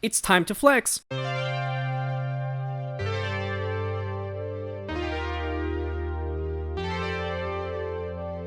it's time to flex!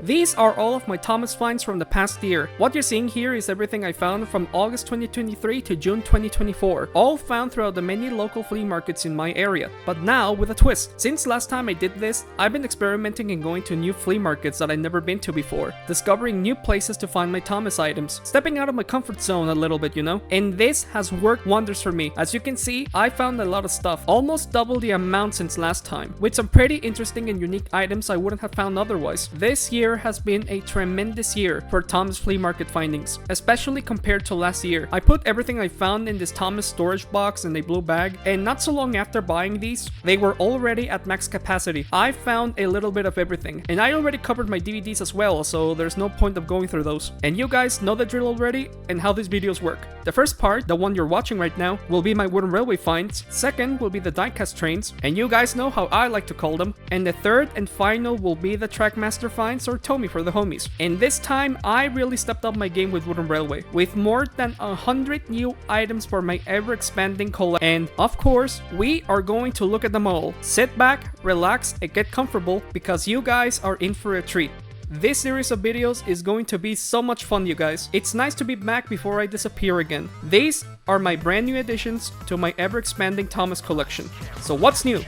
These are all of my Thomas finds from the past year. What you're seeing here is everything I found from August 2023 to June 2024, all found throughout the many local flea markets in my area, but now with a twist. Since last time I did this, I've been experimenting and going to new flea markets that I've never been to before, discovering new places to find my Thomas items, stepping out of my comfort zone a little bit, you know? And this has worked wonders for me. As you can see, I found a lot of stuff, almost double the amount since last time, with some pretty interesting and unique items I wouldn't have found otherwise. This year has been a tremendous year for Thomas flea market findings, especially compared to last year. I put everything I found in this Thomas storage box in a blue bag, and not so long after buying these, they were already at max capacity. I found a little bit of everything, and I already covered my DVDs as well, so there's no point of going through those. And you guys know the drill already and how these videos work. The first part, the one you're watching right now, will be my wooden railway finds. Second will be the diecast trains, and you guys know how I like to call them. And the third and final will be the Trackmaster finds, or Tommy for the homies. And this time, I really stepped up my game with wooden railway, with more than 100 new items for my ever-expanding collection. And of course, we are going to look at them all. Sit back, relax, and get comfortable, because you guys are in for a treat. This series of videos is going to be so much fun, you guys. It's nice to be back before I disappear again. These are my brand new additions to my ever-expanding Thomas collection. So what's new?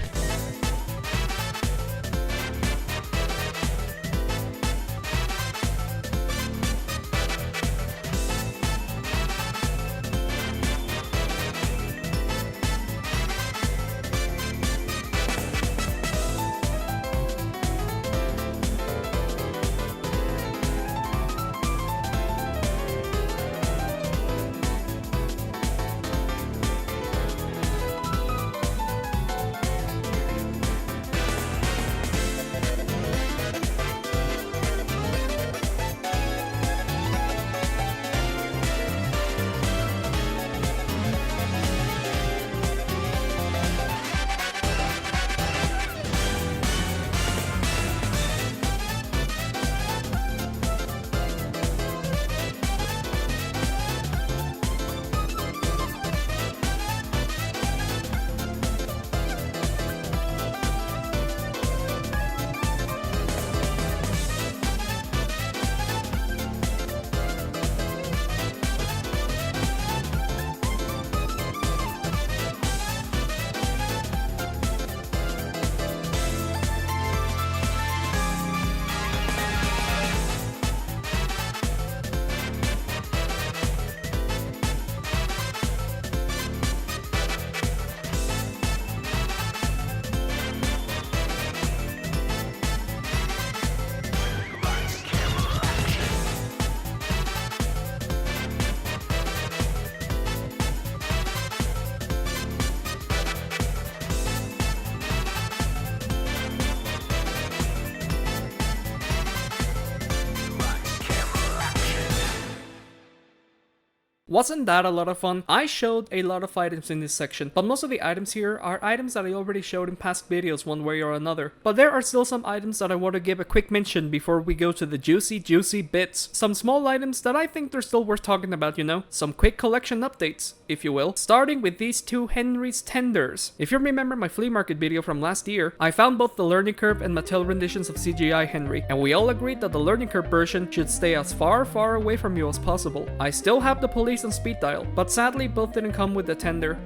Wasn't that a lot of fun? I showed a lot of items in this section, but most of the items here are items that I already showed in past videos one way or another. But there are still some items that I want to give a quick mention before we go to the juicy bits. Some small items that I think they're still worth talking about, you know? Some quick collection updates, if you will. Starting with these two Henry's Tenders. If you remember my flea market video from last year, I found both the Learning Curve and Mattel renditions of CGI Henry, and we all agreed that the Learning Curve version should stay as far away from you as possible. I still have the police and speed dial, but sadly both didn't come with the tender.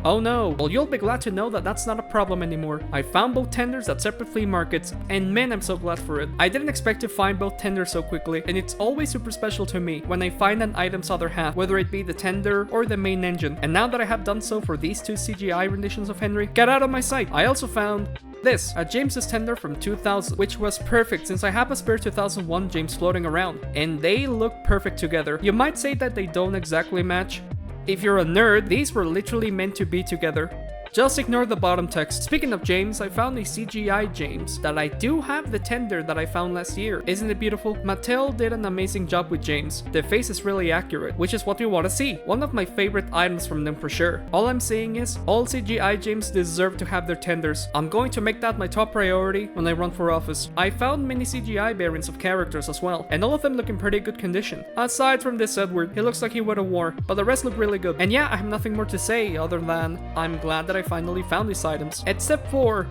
Oh no, well you'll be glad to know that that's not a problem anymore. I found both tenders at separate flea markets, and man, I'm so glad for it. I didn't expect to find both tenders so quickly, and it's always super special to me when I find an item's other half, whether it be the tender or the main engine. And now that I have done so for these two CGI renditions of Henry, get out of my sight. I also found this, a James's tender from 2000, which was perfect since I have a spare 2001 James floating around, and they look perfect together. You might say that they don't exactly match. If you're a nerd, these were literally meant to be together. Just ignore the bottom text. Speaking of James, I found a CGI James that I do have the tender that I found last year. Isn't it beautiful? Mattel did an amazing job with James. The face is really accurate, which is what we want to see. One of my favorite items from them for sure. All I'm saying is, all CGI James deserve to have their tenders. I'm going to make that my top priority when I run for office. I found many CGI variants of characters as well, and all of them look in pretty good condition. Aside from this Edward, he looks like he went to war, but the rest look really good. And yeah, I have nothing more to say other than I'm glad that I finally found these items. Except for...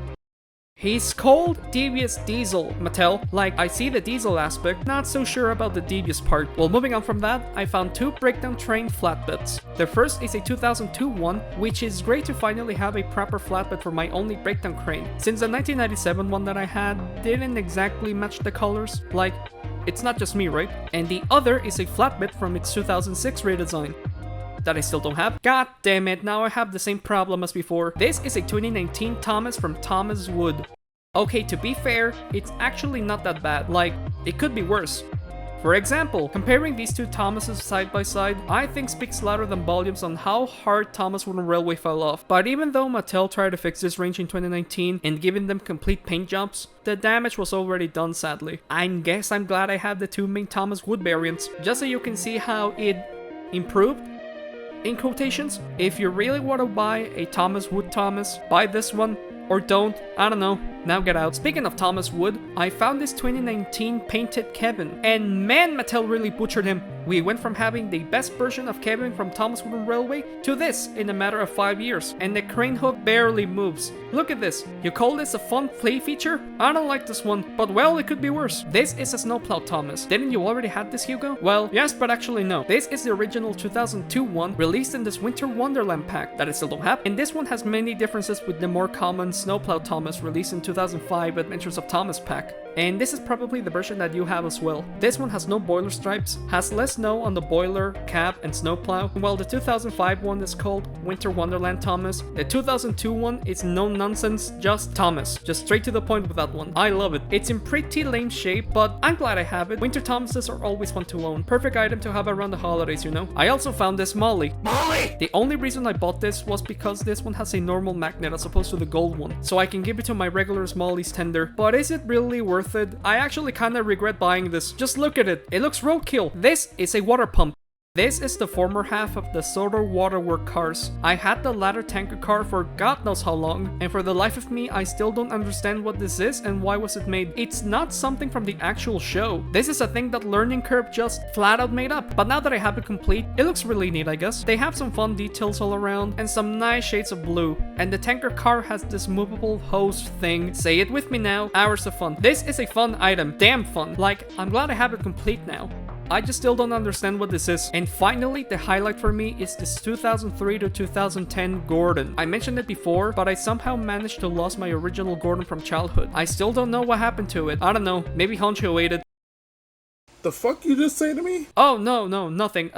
he's called Devious Diesel, Mattel. Like, I see the diesel aspect, not so sure about the devious part. Well, moving on from that, I found two breakdown train flatbeds. The first is a 2002 one, which is great to finally have a proper flatbed for my only breakdown crane, since the 1997 one that I had didn't exactly match the colors. Like, it's not just me, right? And the other is a flatbed from its 2006 redesign that I still don't have. God damn it, now I have the same problem as before. This is a 2019 Thomas from Thomas Wood. Okay, to be fair, it's actually not that bad. Like, it could be worse. For example, comparing these two Thomases side by side, I think speaks louder than volumes on how hard Thomas Wooden Railway fell off. But even though Mattel tried to fix this range in 2019 and giving them complete paint jobs, the damage was already done sadly. I guess I'm glad I have the two main Thomas Wood variants, just so you can see how it improved. In quotations, if you really want to buy a Thomas Wood Thomas, buy this one, or don't, I don't know, now get out. Speaking of Thomas Wood, I found this 2019 painted Kevin, and man, Mattel really butchered him. We went from having the best version of Kevin from Thomas Wooden Railway to this in a matter of 5 years, and the crane hook barely moves. Look at this. You call this a fun Flea feature? I don't like this one, but well, it could be worse. This is a snowplow Thomas. Didn't you already have this, Hugo? Well, yes, but actually no. This is the original 2002 one, released in this Winter Wonderland pack that I still don't have, and this one has many differences with the more common snowplow Thomas released in 2005 Adventures of Thomas pack. And this is probably the version that you have as well. This one has no boiler stripes, has less snow on the boiler, cab, and snowplow, while the 2005 one is called Winter Wonderland Thomas. The 2002 one is no nonsense, just Thomas. Just straight to the point with that one. I love it. It's in pretty lame shape, but I'm glad I have it. Winter Thomases are always fun to own. Perfect item to have around the holidays, you know? I also found this Molly. Molly! The only reason I bought this was because this one has a normal magnet as opposed to the gold one, so I can give it to my regular Molly's tender. But is it really worth it? I actually kinda regret buying this. Just look at it. It looks roadkill. This is a water pump. This is the former half of the Soto Waterwork cars. I had the latter tanker car for God knows how long, and for the life of me, I still don't understand what this is and why was it made. It's not something from the actual show. This is a thing that Learning Curve just flat out made up. But now that I have it complete, it looks really neat, I guess. They have some fun details all around and some nice shades of blue. And the tanker car has this movable hose thing. Say it with me now. Hours of fun. This is a fun item. Damn fun. Like, I'm glad I have it complete now. I just still don't understand what this is. And finally, the highlight for me is this 2003 to 2010 Gordon. I mentioned it before, but I somehow managed to lose my original Gordon from childhood. I still don't know what happened to it. I don't know, maybe Honcho ate it. The fuck you just say to me? Oh, no, nothing.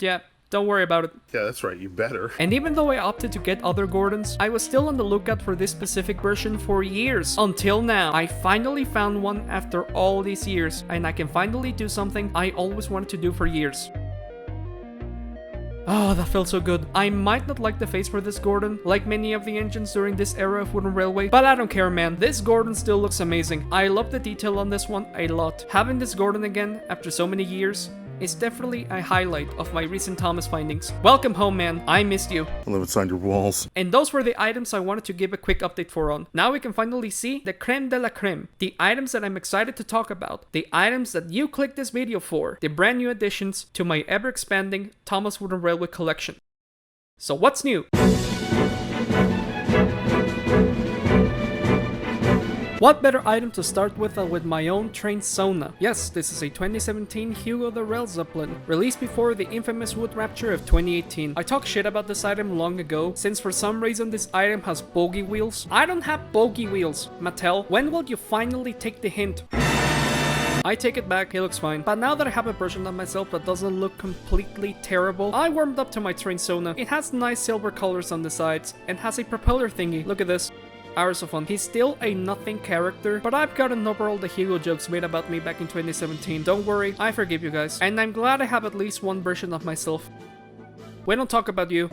Yeah. Don't worry about it. Yeah, that's right, you better. And even though I opted to get other Gordons, I was still on the lookout for this specific version for years. Until now, I finally found one after all these years, and I can finally do something I always wanted to do for years. Oh, that felt so good. I might not like the face for this Gordon, like many of the engines during this era of Wooden Railway, but I don't care, man. This Gordon still looks amazing. I love the detail on this one a lot. Having this Gordon again after so many years is definitely a highlight of my recent Thomas findings. Welcome home, man. I missed you. I live inside your walls. And those were the items I wanted to give a quick update for on. Now we can finally see the creme de la creme. The items that I'm excited to talk about. The items that you clicked this video for. The brand new additions to my ever-expanding Thomas Wooden Railway collection. So what's new? What better item to start with than with my own train Sona? Yes, this is a 2017 Hugo the Rail Zeppelin, released before the infamous Wood Rapture of 2018. I talked shit about this item long ago, since for some reason this item has bogey wheels. I don't have bogey wheels. Mattel, when will you finally take the hint? I take it back, he looks fine. But now that I have a version of myself that doesn't look completely terrible, I warmed up to my train Sona. It has nice silver colors on the sides, and has a propeller thingy. Look at this. Hours of fun. He's still a nothing character, but I've gotten over all the Hugo jokes made about me back in 2017. Don't worry, I forgive you guys. And I'm glad I have at least one version of myself. We don't talk about you.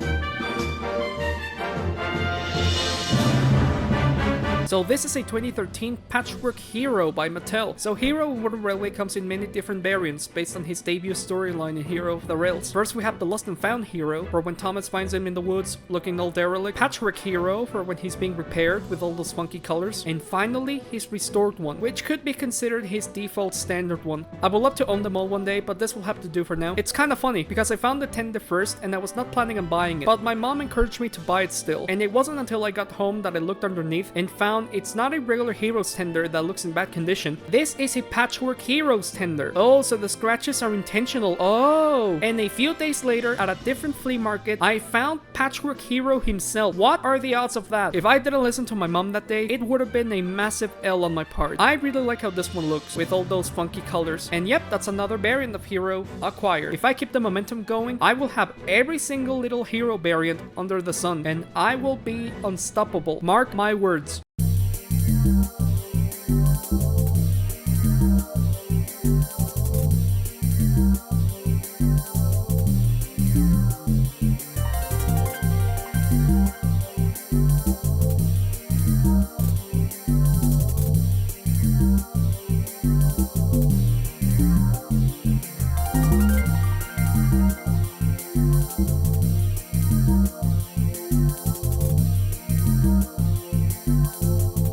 So this is a 2013 Patchwork Hero by Mattel. So Hero of Wooden Railway comes in many different variants based on his debut storyline in Hero of the Rails. First we have the Lost and Found Hero, for when Thomas finds him in the woods looking all derelict. Patchwork Hero, for when he's being repaired with all those funky colors. And finally, his restored one, which could be considered his default standard one. I would love to own them all one day, but this will have to do for now. It's kind of funny, because I found the tender first, and I was not planning on buying it, but my mom encouraged me to buy it still. And it wasn't until I got home that I looked underneath and found it's not a regular Heroes tender that looks in bad condition. This is a Patchwork Heroes tender. Oh, so the scratches are intentional. Oh, and a few days later at a different flea market, I found Patchwork Hero himself. What are the odds of that? If I didn't listen to my mom that day, it would have been a massive L on my part. I really like how this one looks with all those funky colors. And yep, that's another variant of Hero acquired. If I keep the momentum going, I will have every single little Hero variant under the sun, and I will be unstoppable. Mark my words.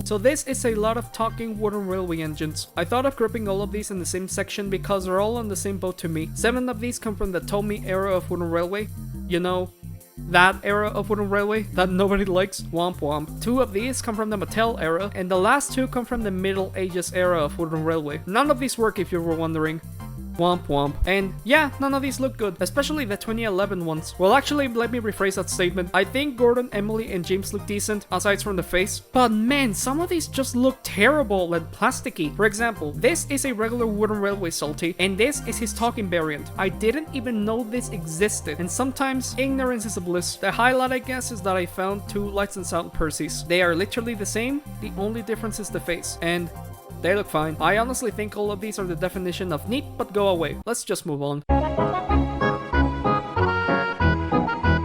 So this is a lot of talking wooden railway engines. I thought of grouping all of these in the same section because they're all on the same boat to me. 7 of these come from the Tomy era of wooden railway. You know, that era of wooden railway that nobody likes. Womp womp. 2 of these come from the Mattel era, and the last 2 come from the Middle Ages era of wooden railway. None of these work if you were wondering. Womp womp. And yeah, none of these look good, especially the 2011 ones. Well, actually, let me rephrase that statement. I think Gordon, Emily, and James look decent, aside from the face. But man, some of these just look terrible and plasticky. For example, this is a regular wooden railway salty, and this is his talking variant. I didn't even know this existed, and sometimes ignorance is a bliss. The highlight, I guess, is that I found 2 Lights and Sound Percys. They are literally the same, the only difference is the face. And they look fine. I honestly think all of these are the definition of neat, but go away. Let's just move on.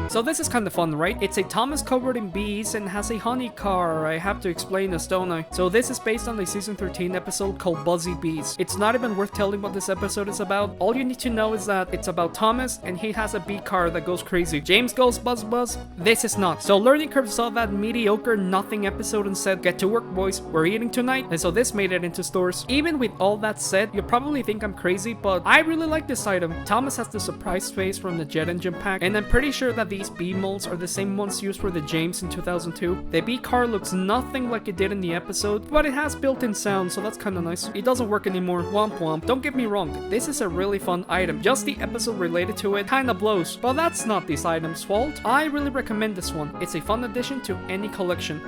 So this is kind of fun, right? It's a Thomas covered in bees and has a honey car. I have to explain this, don't I? So this is based on a season 13 episode called Buzzy Beast. It's not even worth telling what this episode is about. All you need to know is that it's about Thomas and he has a bee car that goes crazy. James goes buzz buzz. This is not. So Learning Curve saw that mediocre nothing episode and said, get to work boys, we're eating tonight. And so this made it into stores. Even with all that said, you probably think I'm crazy, but I really like this item. Thomas has the surprise face from the jet engine pack, and I'm pretty sure that these bee molds are the same ones used for the James in 2002. The bee car looks nothing like it did in the episode, but it has built-in sound, so that's kinda nice. It doesn't work anymore. Womp womp. Don't get me wrong, this is a really fun item. Just the episode related to it kinda blows, but that's not this item's fault. I really recommend this one. It's a fun addition to any collection.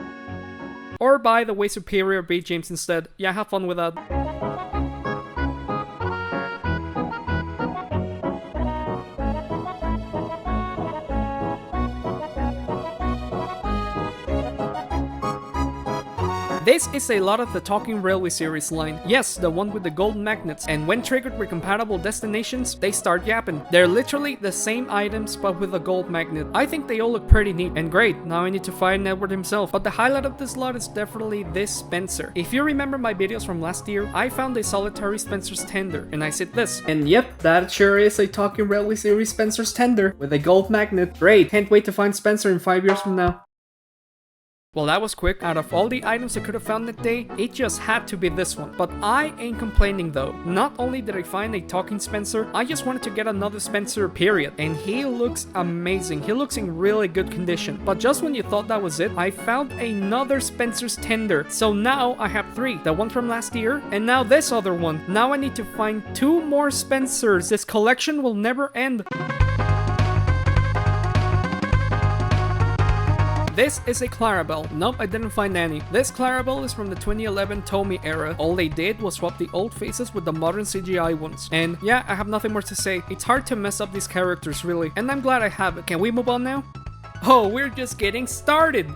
Or buy the way superior bee James instead. Yeah, have fun with that. This is a lot of the Talking Railway series line. Yes, the one with the gold magnets, and when triggered with compatible destinations, they start yapping. They're literally the same items but with a gold magnet. I think they all look pretty neat and great. Now I need to find Edward himself, but the highlight of this lot is definitely this Spencer. If you remember my videos from last year, I found a solitary Spencer's tender, and I said this. And yep, that sure is a Talking Railway series Spencer's tender with a gold magnet. Great, can't wait to find Spencer in 5 years from now. Well, that was quick. Out of all the items I could have found that day, it just had to be this one. But I ain't complaining though. Not only did I find a talking Spencer, I just wanted to get another Spencer, period. And he looks amazing. He looks in really good condition. But just when you thought that was it, I found another Spencer's tender. So now I have 3. The one from last year, and now this other one. Now I need to find 2 more Spencers. This collection will never end. This is a Clarabelle. Nope, I didn't find any. This Clarabelle is from the 2011 Tomy era. All they did was swap the old faces with the modern CGI ones. And yeah, I have nothing more to say. It's hard to mess up these characters, really. And I'm glad I have it. Can we move on now? Oh, we're just getting started!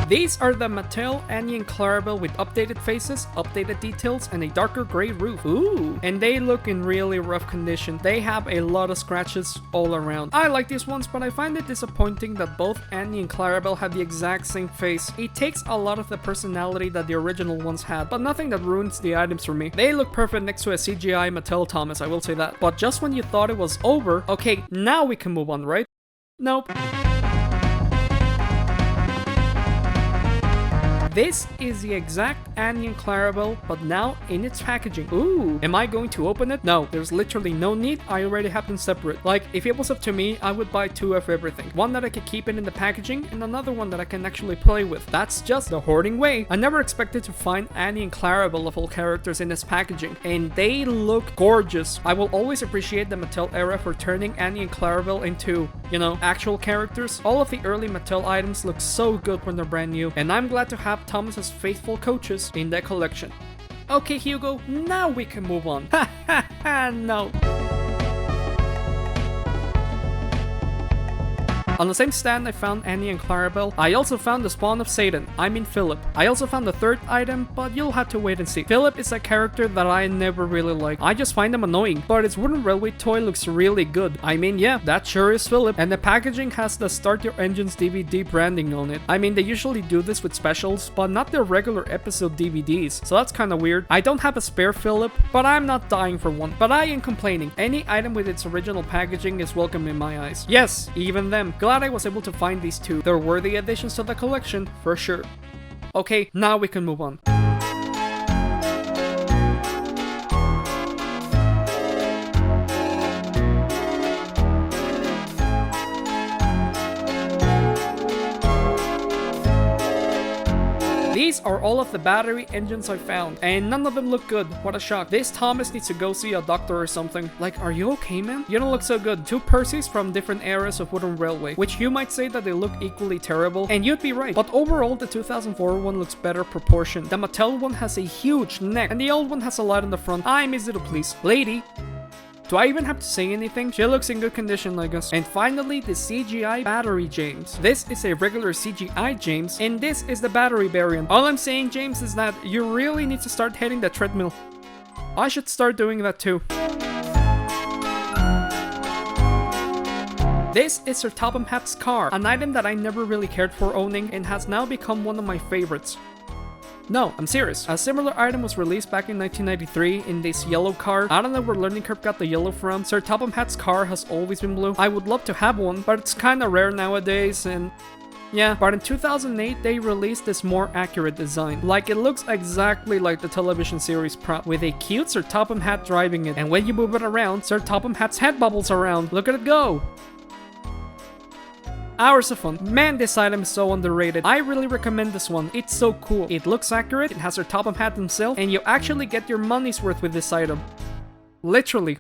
These are the Mattel, Annie and Clarabelle with updated faces, updated details, and a darker gray roof. Ooh. And they look in really rough condition. They have a lot of scratches all around. I like these ones, but I find it disappointing that both Annie and Clarabelle have the exact same face. It takes a lot of the personality that the original ones had, but nothing that ruins the items for me. They look perfect next to a CGI Mattel Thomas, I will say that. But just when you thought it was over, okay, now we can move on, right? Nope. This is the exact Annie and Clarabelle, but now in its packaging. Ooh, am I going to open it? No, there's literally no need. I already have them separate. Like, if it was up to me, I would buy two of everything. One that I could keep it in the packaging, and another one that I can actually play with. That's just the hoarding way. I never expected to find Annie and Clarabelle of all characters in this packaging, and they look gorgeous. I will always appreciate the Mattel era for turning Annie and Clarabelle into, you know, actual characters. All of the early Mattel items look so good when they're brand new, and I'm glad to have Thomas's faithful coaches in that collection. Okay, Hugo, now we can move on. Ha ha ha, no. On the same stand I found Annie and Clarabelle, I also found the spawn of Satan, I mean Philip. I also found the third item, but you'll have to wait and see. Philip is a character that I never really liked. I just find him annoying, but his wooden railway toy looks really good. I mean, yeah, that sure is Philip, and the packaging has the Start Your Engines DVD branding on it. I mean, they usually do this with specials, but not their regular episode DVDs, so that's kinda weird. I don't have a spare Philip, but I'm not dying for one. But I ain't complaining. Any item with its original packaging is welcome in my eyes. Yes, even them. Glad I was able to find these two. They're worthy additions to the collection, for sure. Okay, now we can move on. These are all of the battery engines I found, and none of them look good. What a shock. This Thomas needs to go see a doctor or something. Like, are you okay, man? You don't look so good. Two Percys from different eras of wooden railway, which you might say that they look equally terrible, and you'd be right. But overall, the 2004 one looks better proportioned. The Mattel one has a huge neck, and the old one has a light on the front. I miss it, please. Lady, do I even have to say anything? She looks in good condition, I guess. And finally, the CGI battery James. This is a regular CGI James, and this is the battery variant. All I'm saying, James, is that you really need to start hitting the treadmill. I should start doing that too. This is Sir Topham Hatt's car, an item that I never really cared for owning and has now become one of my favorites. No, I'm serious. A similar item was released back in 1993 in this yellow car. I don't know where Learning Curve got the yellow from. Sir Topham Hatt's car has always been blue. I would love to have one, but it's kinda rare nowadays, and yeah. But in 2008, they released this more accurate design. Like, it looks exactly like the television series prop, with a cute Sir Topham Hatt driving it. And when you move it around, Sir Topham Hatt's head bubbles around. Look at it go! Hours of fun. Man, this item is so underrated. I really recommend this one. It's so cool. It looks accurate, it has Sir Topham Hatt himself, and you actually get your money's worth with this item. Literally.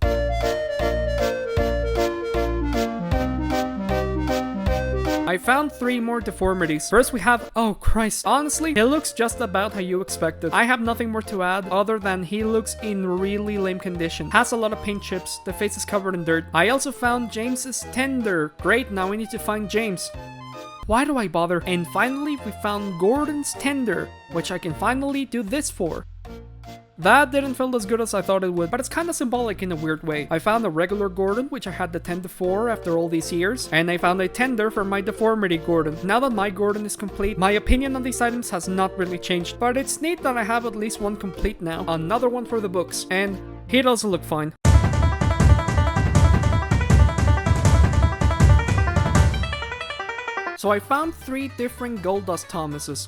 I found 3 more deformities. First we have, oh Christ, honestly, he looks just about how you expected. I have nothing more to add other than he looks in really lame condition. Has a lot of paint chips, the face is covered in dirt. I also found James's tender. Great, now we need to find James. Why do I bother? And finally we found Gordon's tender, which I can finally do this for. That didn't feel as good as I thought it would, but it's kinda symbolic in a weird way. I found a regular Gordon, which I had the tender for after all these years, and I found a tender for my deformity Gordon. Now that my Gordon is complete, my opinion on these items has not really changed, but it's neat that I have at least one complete now. Another one for the books, and he doesn't look fine. So I found 3 different Gold Dust Thomases.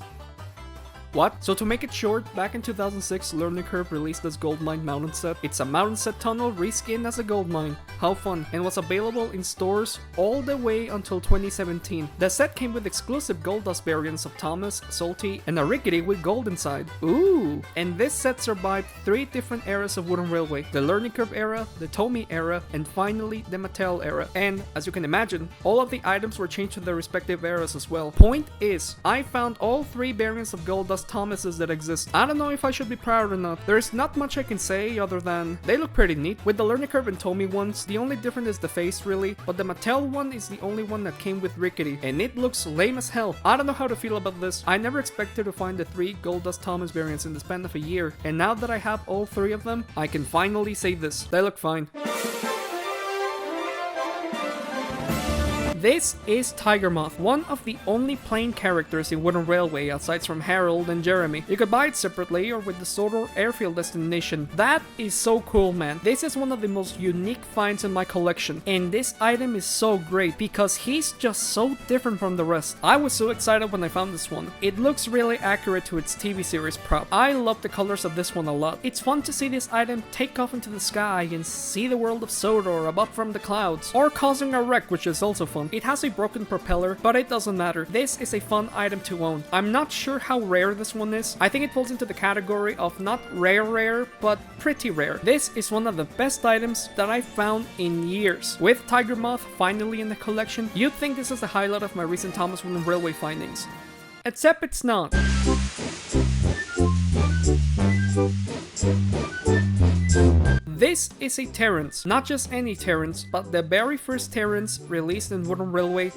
What? So to make it short, back in 2006, Learning Curve released this Gold Mine Mountain set. It's a mountain set tunnel reskinned as a gold mine. How fun. And was available in stores all the way until 2017. The set came with exclusive Gold Dust variants of Thomas, Salty, and a Rickety with gold inside. Ooh! And this set survived 3 different eras of wooden railway. The Learning Curve era, the Tomy era, and finally the Mattel era. And as you can imagine, all of the items were changed to their respective eras as well. Point is, I found all 3 variants of Gold Dust Dust Thomases that exist. I don't know if I should be proud or not. There's not much I can say other than they look pretty neat. With the learning curve and Tomy ones, the only difference is the face really, but the Mattel one is the only one that came with Rickety, and it looks lame as hell. I don't know how to feel about this. I never expected to find the 3 Gold Dust Thomas variants in the span of a year, and now that I have all 3 of them, I can finally say this. They look fine. This is Tiger Moth, one of the only plain characters in Wooden Railway aside from Harold and Jeremy. You could buy it separately or with the Sodor Airfield destination. That is so cool, man. This is one of the most unique finds in my collection, and this item is so great because he's just so different from the rest. I was so excited when I found this one. It looks really accurate to its TV series prop. I love the colors of this one a lot. It's fun to see this item take off into the sky and see the world of Sodor above from the clouds, or causing a wreck, which is also fun. It has a broken propeller, but it doesn't matter. This is a fun item to own. I'm not sure how rare this one is. I think it falls into the category of not rare, but pretty rare. This is one of the best items that I've found in years. With Tiger Moth finally in the collection, you'd think this is the highlight of my recent Thomas Wooden Railway findings. Except it's not. This is a Terrence, not just any Terrence, but the very first Terrence released in Wooden Railway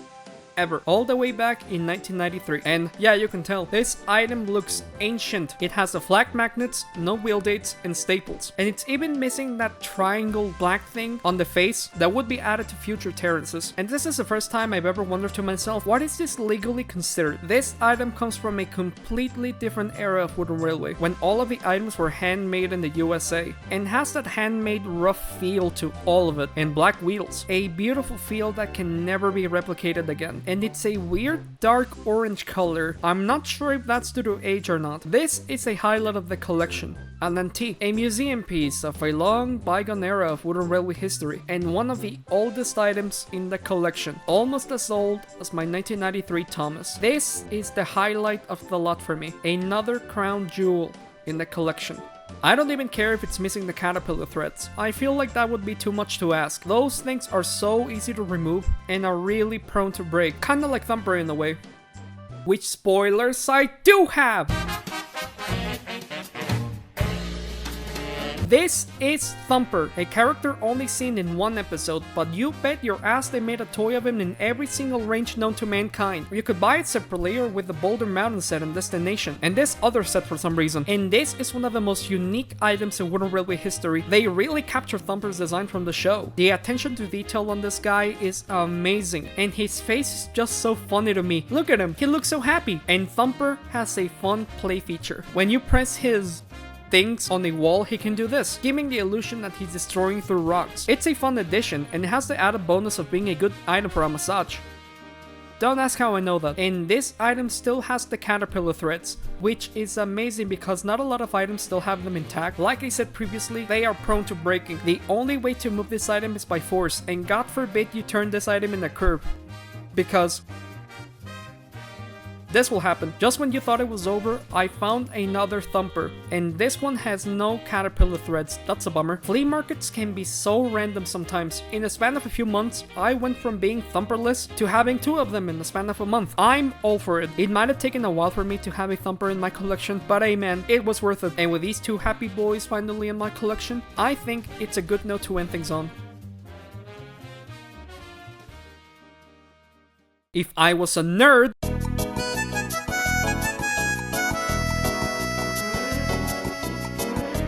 ever, all the way back in 1993. And yeah, you can tell, this item looks ancient. It has the flag magnets, no wheel dates, and staples. And it's even missing that triangle black thing on the face that would be added to future Terrences. And this is the first time I've ever wondered to myself, what is this legally considered? This item comes from a completely different era of Wooden Railway, when all of the items were handmade in the USA, and has that handmade rough feel to all of it, and black wheels. A beautiful feel that can never be replicated again. And it's a weird dark orange color. I'm not sure if that's due to age or not. This is a highlight of the collection. An antique, a museum piece of a long bygone era of Wooden Railway history, and one of the oldest items in the collection, almost as old as my 1993 Thomas. This is the highlight of the lot for me. Another crown jewel in the collection. I don't even care if it's missing the caterpillar threads. I feel like that would be too much to ask. Those things are so easy to remove and are really prone to break. Kinda like Thumper in a way. Which spoilers I do have! This is Thumper, a character only seen in one episode, but you bet your ass they made a toy of him in every single range known to mankind. You could buy it separately or with the Boulder Mountain set and Destination, and this other set for some reason. And this is one of the most unique items in Wooden Railway history. They really capture Thumper's design from the show. The attention to detail on this guy is amazing, and his face is just so funny to me. Look at him, he looks so happy. And Thumper has a fun play feature. When you press his things on a wall, he can do this, giving the illusion that he's destroying through rocks. It's a fun addition, and it has the added bonus of being a good item for a massage. Don't ask how I know that. And this item still has the caterpillar threads, which is amazing because not a lot of items still have them intact. Like I said previously, they are prone to breaking. The only way to move this item is by force, and God forbid you turn this item in a curve, because this will happen. Just when you thought it was over, I found another Thumper, and this one has no caterpillar threads. That's a bummer. Flea markets can be so random sometimes. In the span of a few months, I went from being Thumperless to having 2 of them in the span of a month. I'm all for it. It might have taken a while for me to have a Thumper in my collection, but hey man, it was worth it. And with these 2 happy boys finally in my collection, I think it's a good note to end things on. If I was a nerd,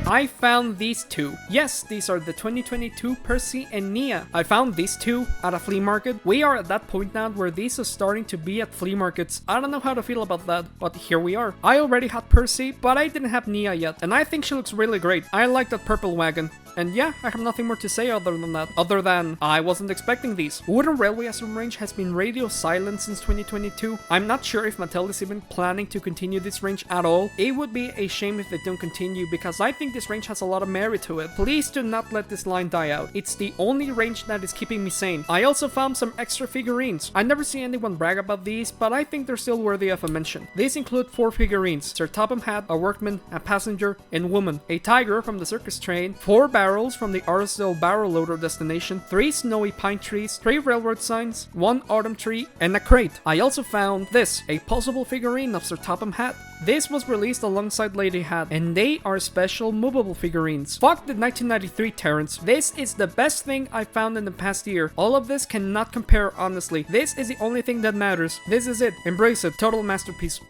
I found these 2. Yes, these are the 2022 Percy and Nia. I found these 2 at a flea market. We are at that point now where these are starting to be at flea markets. I don't know how to feel about that, but here we are. I already had Percy, but I didn't have Nia yet, and I think she looks really great. I like that purple wagon. And yeah, I have nothing more to say other than that. Other than, I wasn't expecting these. Wooden Railway as a range has been radio silent since 2022. I'm not sure if Mattel is even planning to continue this range at all. It would be a shame if they don't continue because I think this range has a lot of merit to it. Please do not let this line die out. It's the only range that is keeping me sane. I also found some extra figurines. I never see anyone brag about these, but I think they're still worthy of a mention. These include 4 figurines: Sir Topham Hatt, a workman, a passenger, and woman, a tiger from the circus train, 4 barrels from the Arsdale barrel loader destination, 3 snowy pine trees, 3 railroad signs, 1 autumn tree, and a crate. I also found this, a possible figurine of Sir Topham Hatt, This was released alongside Lady Hat, and they are special movable figurines. Fuck the 1993 Terrence. This is the best thing I found in the past year. All of this cannot compare, honestly. This is the only thing that matters. This is it. Embrace it. Total masterpiece.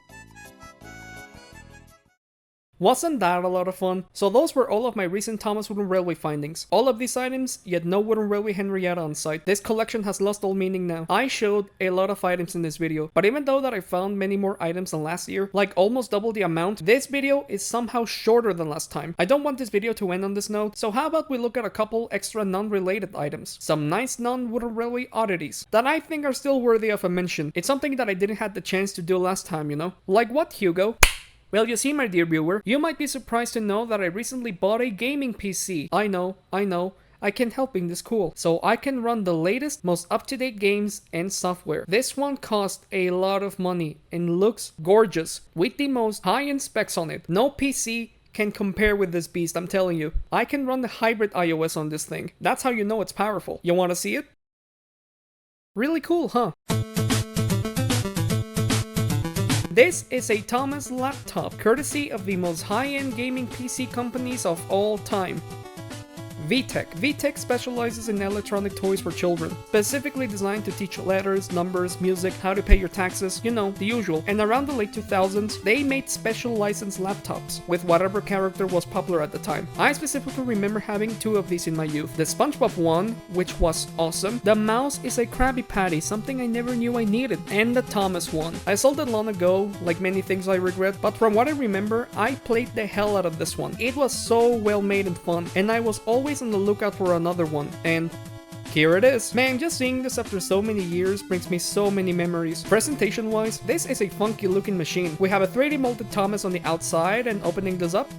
Wasn't that a lot of fun? So those were all of my recent Thomas Wooden Railway findings. All of these items, yet no Wooden Railway Henrietta on site. This collection has lost all meaning now. I showed a lot of items in this video, but even though that I found many more items than last year, like almost double the amount, this video is somehow shorter than last time. I don't want this video to end on this note, so how about we look at a couple extra non-related items. Some nice non-Wooden Railway oddities that I think are still worthy of a mention. It's something that I didn't have the chance to do last time, you know? Like what, Hugo? Well, you see, my dear viewer, you might be surprised to know that I recently bought a gaming PC. I know, I can't help being this cool. So I can run the latest, most up-to-date games and software. This one cost a lot of money and looks gorgeous with the most high-end specs on it. No PC can compare with this beast, I'm telling you. I can run the hybrid iOS on this thing. That's how you know it's powerful. You want to see it? Really cool, huh? This is a Thomas laptop, courtesy of the most high-end gaming PC companies of all time. VTech. VTech specializes in electronic toys for children, specifically designed to teach letters, numbers, music, how to pay your taxes, you know, the usual. And around the late 2000s, they made special licensed laptops with whatever character was popular at the time. I specifically remember having two of these in my youth. The SpongeBob one, which was awesome. The mouse is a Krabby Patty, something I never knew I needed. And the Thomas one. I sold it long ago, like many things I regret, but from what I remember, I played the hell out of this one. It was so well made and fun, and I was always on the lookout for another one, and here it is. Man, just seeing this after so many years brings me so many memories. Presentation wise, this is a funky looking machine. We have a 3D molded Thomas on the outside, and opening this up,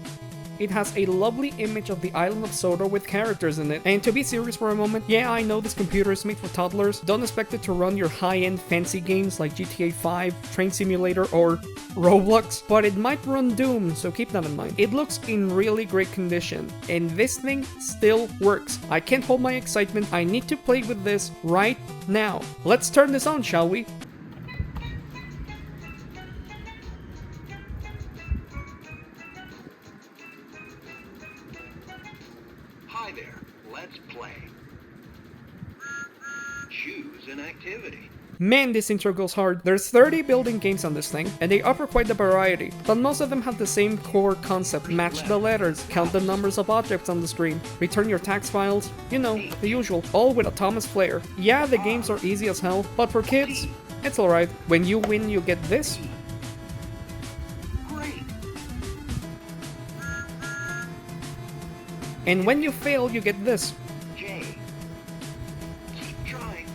it has a lovely image of the island of Sodor with characters in it. And to be serious for a moment, yeah, I know this computer is made for toddlers. Don't expect it to run your high-end fancy games like GTA 5, Train Simulator, or Roblox, but it might run Doom, so keep that in mind. It looks in really great condition, and this thing still works. I can't hold my excitement. I need to play with this right now. Let's turn this on, shall we? Hi there, let's play. Choose an activity. Man, this intro goes hard. There's 30 building games on this thing, and they offer quite the variety, but most of them have the same core concept. Match the letters, count the numbers of objects on the screen, return your tax files, you know, the usual, all with a Thomas flair. Yeah, the games are easy as hell, but for kids, it's alright. When you win, you get this. Great. And when you fail, you get this. J. Keep trying.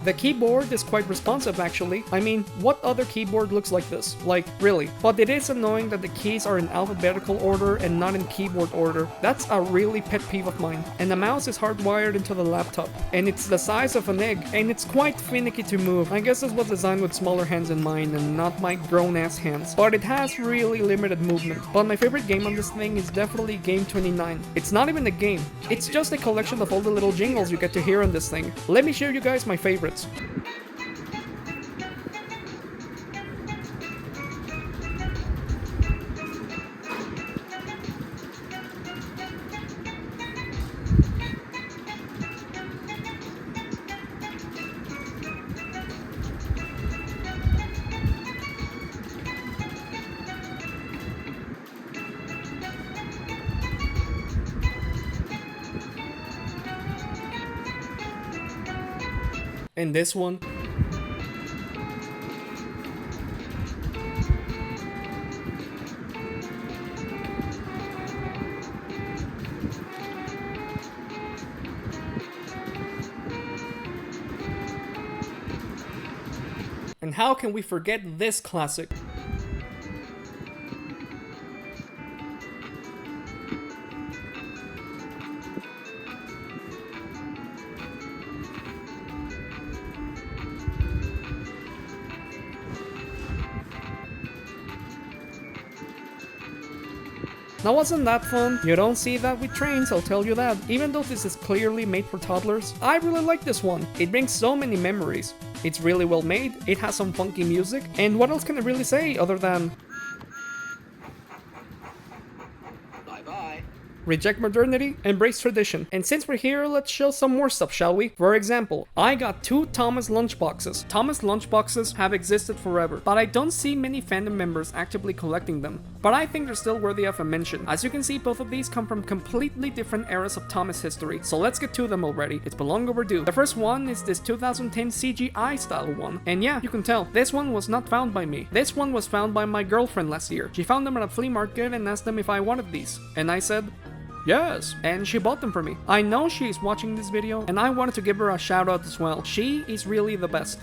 The keyboard is quite responsive actually. I mean, what other keyboard looks like this? Like, really. But it is annoying that the keys are in alphabetical order and not in keyboard order. That's a really pet peeve of mine. And the mouse is hardwired into the laptop. And it's the size of an egg. And it's quite finicky to move. I guess this was designed with smaller hands in mind and not my grown-ass hands. But it has really limited movement. But my favorite game on this thing is definitely Game 29. It's not even a game. It's just a collection of all the little jingles you get to hear on this thing. Let me show you guys my favorites. And this one. And how can we forget this classic? Now wasn't that fun? You don't see that with trains, I'll tell you that. Even though this is clearly made for toddlers, I really like this one. It brings so many memories. It's really well made, it has some funky music, and what else can I really say other than Bye-bye. reject modernity, embrace tradition. And since we're here, let's show some more stuff, shall we? For example, I got 2 Thomas lunchboxes. Thomas lunchboxes have existed forever, but I don't see many fandom members actively collecting them. But I think they're still worthy of a mention. As you can see, both of these come from completely different eras of Thomas history, so let's get to them already. It's been long overdue. The first one is this 2010 CGI style one, and yeah, you can tell, this one was not found by me. This one was found by my girlfriend last year. She found them at a flea market and asked them if I wanted these, and I said, yes, and she bought them for me. I know she is watching this video, and I wanted to give her a shout out as well. She is really the best.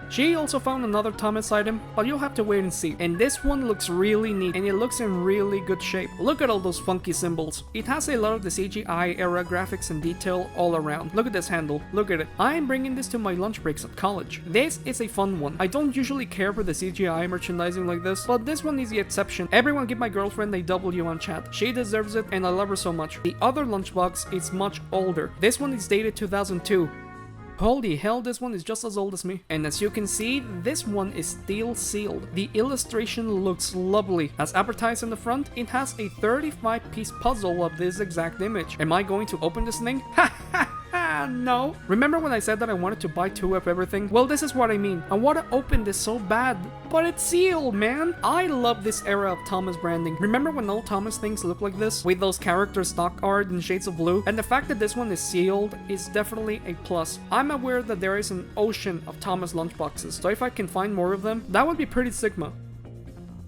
She also found another Thomas item, but you'll have to wait and see. And this one looks really neat, and it looks in really good shape. Look at all those funky symbols. It has a lot of the CGI era graphics and detail all around. Look at this handle, look at it. I am bringing this to my lunch breaks at college. This is a fun one. I don't usually care for the CGI merchandising like this, but this one is the exception. Everyone give my girlfriend a W on chat. She deserves it, and I love her so much. The other lunchbox is much older. This one is dated 2002. Holy hell, this one is just as old as me. And as you can see, this one is still sealed. The illustration looks lovely. As advertised in the front, it has a 35-piece puzzle of this exact image. Am I going to open this thing? Ha ha! No. Remember when I said that I wanted to buy 2 of everything? Well, this is what I mean. I want to open this so bad, but it's sealed, man. I love this era of Thomas branding. Remember when all Thomas things look like this? With those character stock art in shades of blue? And the fact that this one is sealed is definitely a plus. I'm aware that there is an ocean of Thomas lunchboxes, so if I can find more of them, that would be pretty sigma.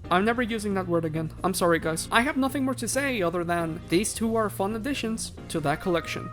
I'm never using that word again. I'm sorry, guys. I have nothing more to say other than these 2 are fun additions to that collection.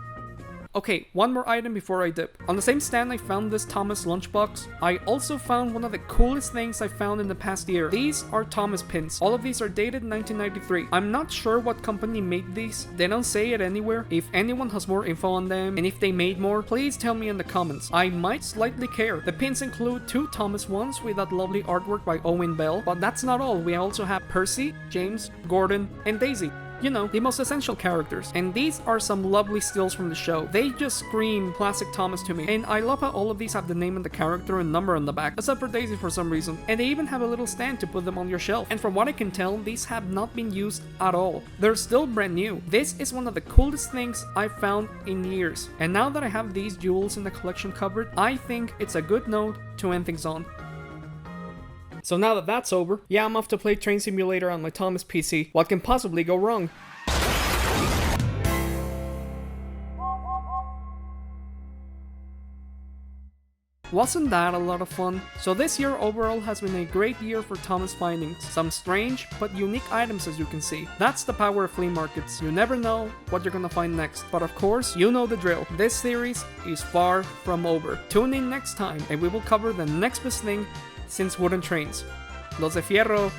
Okay, one more item before I dip. On the same stand I found this Thomas lunchbox, I also found one of the coolest things I found in the past year. These are Thomas pins. All of these are dated 1993. I'm not sure what company made these. They don't say it anywhere. If anyone has more info on them, and if they made more, please tell me in the comments. I might slightly care. The pins include 2 Thomas ones with that lovely artwork by Owen Bell, but that's not all. We also have Percy, James, Gordon, and Daisy. You know, the most essential characters. And these are some lovely stills from the show. They just scream classic Thomas to me. And I love how all of these have the name and the character and number on the back, except for Daisy for some reason. And they even have a little stand to put them on your shelf. And from what I can tell, these have not been used at all. They're still brand new. This is one of the coolest things I've found in years. And now that I have these jewels in the collection covered, I think it's a good note to end things on. So now that that's over, yeah, I'm off to play Train Simulator on my Thomas PC. What can possibly go wrong? Wasn't that a lot of fun? So this year overall has been a great year for Thomas findings. Some strange but unique items, as you can see. That's the power of flea markets. You never know what you're gonna find next. But of course, you know the drill. This series is far from over. Tune in next time and we will cover the next best thing since wooden trains. Los de Fierro!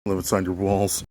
Live inside your walls.